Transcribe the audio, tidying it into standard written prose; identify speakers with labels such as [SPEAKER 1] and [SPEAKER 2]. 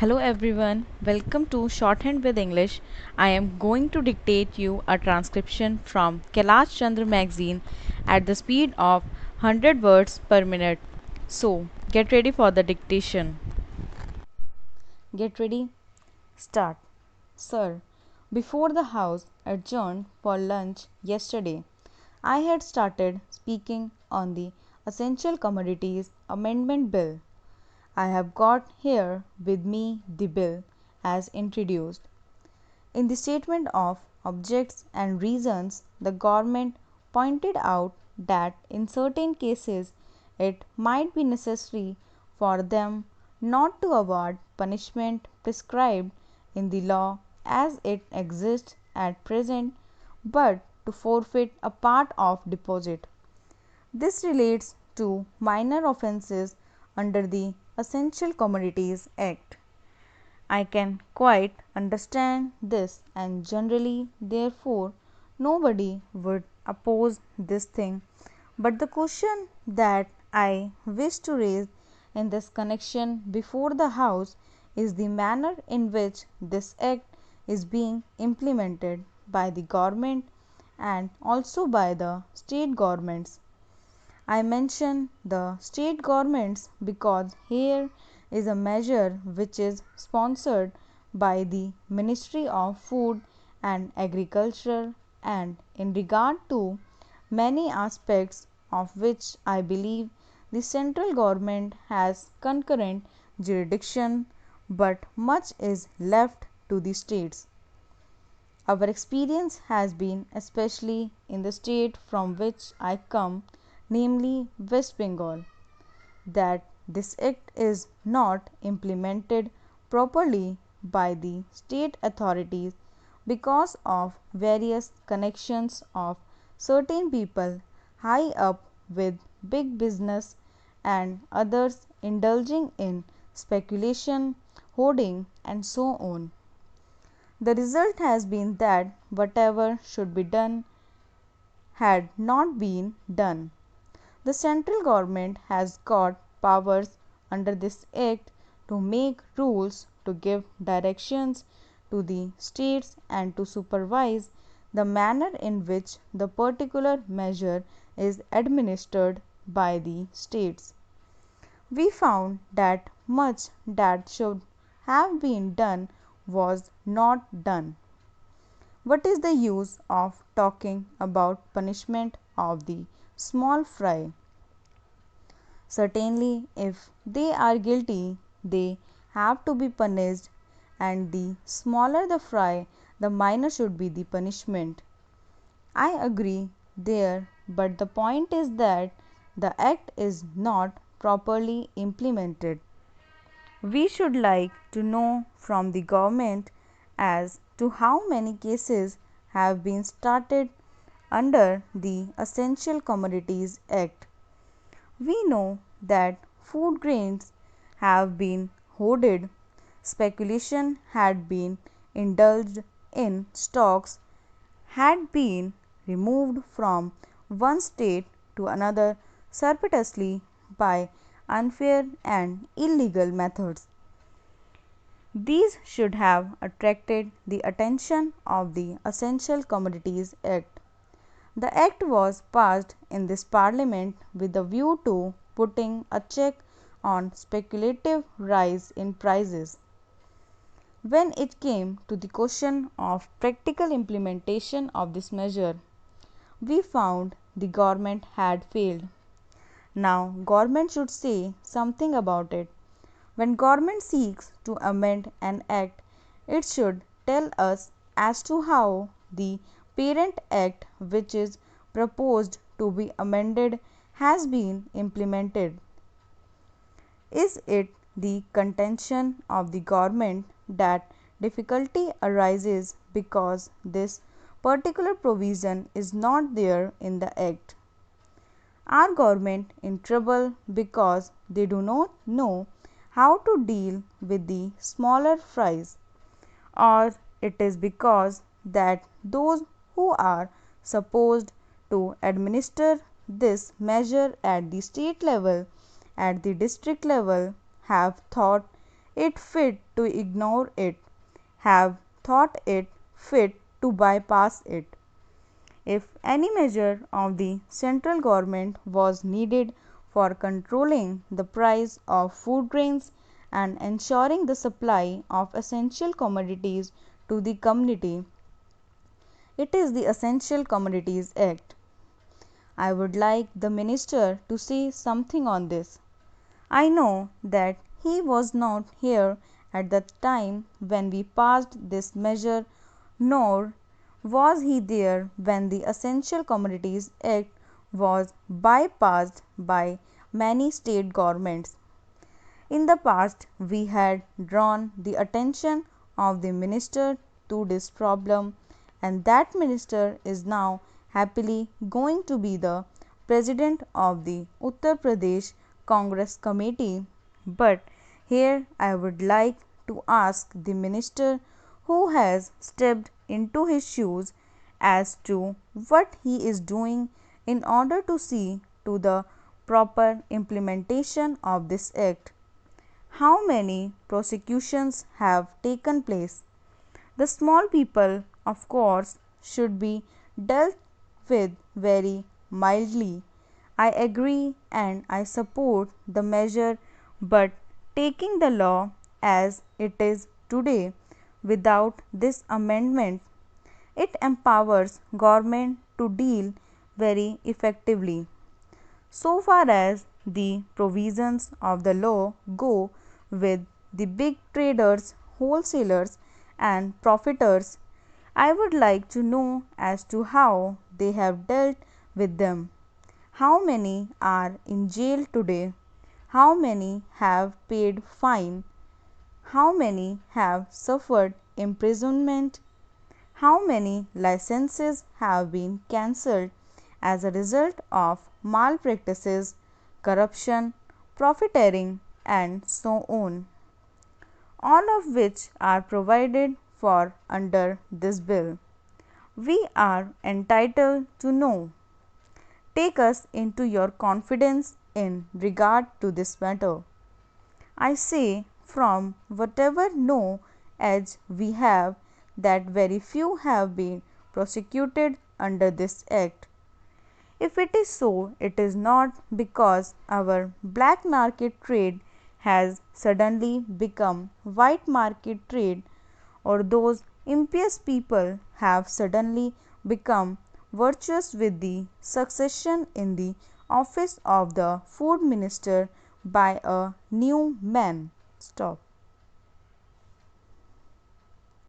[SPEAKER 1] Hello everyone, welcome to Shorthand with English. I am going to dictate you a transcription from Kailash Chandra magazine at the speed of 100 words per minute. So, get ready for the dictation. Get ready? Start. Sir, before the House adjourned for lunch yesterday, I had started speaking on the Essential Commodities Amendment Bill. I have got here with me the bill as introduced. In the statement of objects and reasons, the government pointed out that in certain cases it might be necessary for them not to award punishment prescribed in the law as it exists at present, but to forfeit a part of deposit. This relates to minor offences under the Essential Commodities Act. I can quite understand this, and generally, therefore, nobody would oppose this thing. But the question that I wish to raise in this connection before the House is the manner in which this act is being implemented by the government and also by the state governments. I mention the state governments because here is a measure which is sponsored by the Ministry of Food and Agriculture, and in regard to many aspects of which I believe the central government has concurrent jurisdiction, but much is left to the states. Our experience has been, especially in the state from which I come, namely West Bengal, that this act is not implemented properly by the state authorities because of various connections of certain people high up with big business and others indulging in speculation, hoarding, and so on. The result has been that whatever should be done had not been done. The central government has got powers under this act to make rules, to give directions to the states, and to supervise the manner in which the particular measure is administered by the states. We found that much that should have been done was not done. What is the use of talking about punishment of the small fry? Certainly, if they are guilty, they have to be punished, and the smaller the fry, the minor should be the punishment. I agree there, but the point is that the act is not properly implemented. We should like to know from the government as to how many cases have been started under the Essential Commodities Act. We know that food grains have been hoarded, speculation had been indulged in, stocks had been removed from one state to another surreptitiously by unfair and illegal methods. These should have attracted the attention of the Essential Commodities Act. The Act was passed in this Parliament with a view to putting a check on speculative rise in prices. When it came to the question of practical implementation of this measure, we found the government had failed. Now, government should say something about it. When government seeks to amend an act, it should tell us as to how the parent act which is proposed to be amended has been implemented. Is it the contention of the government that difficulty arises because this particular provision is not there in the act? Are government in trouble because they do not know how to deal with the smaller fries, or it is because that those who are supposed to administer this measure at the state level, at the district level, have thought it fit to ignore it, have thought it fit to bypass it. If any measure of the central government was needed for controlling the price of food grains and ensuring the supply of essential commodities to the community, it is the Essential Commodities Act. I would like the minister to say something on this. I know that he was not here at the time when we passed this measure, nor was he there when the Essential Commodities Act was bypassed by many state governments. In the past, we had drawn the attention of the minister to this problem, and that minister is now happily going to be the president of the Uttar Pradesh Congress Committee. But here I would like to ask the minister who has stepped into his shoes as to what he is doing in order to see to the proper implementation of this act. How many prosecutions have taken place? The small people, of course, should be dealt with very mildly. I agree and I support the measure, but taking the law as it is today without this amendment, it empowers government to deal very effectively. So far as the provisions of the law go with the big traders, wholesalers, and profiteers, I would like to know as to how they have dealt with them. How many are in jail today? How many have paid fine? How many have suffered imprisonment? How many licenses have been cancelled as a result of malpractices, corruption, profiteering, and so on, all of which are provided for under this bill. We are entitled to know. Take us into your confidence in regard to this matter. I say from whatever knowledge we have that very few have been prosecuted under this act. If it is so, it is not because our black market trade has suddenly become white market trade, or those impious people have suddenly become virtuous with the succession in the office of the food minister by a new man. Stop.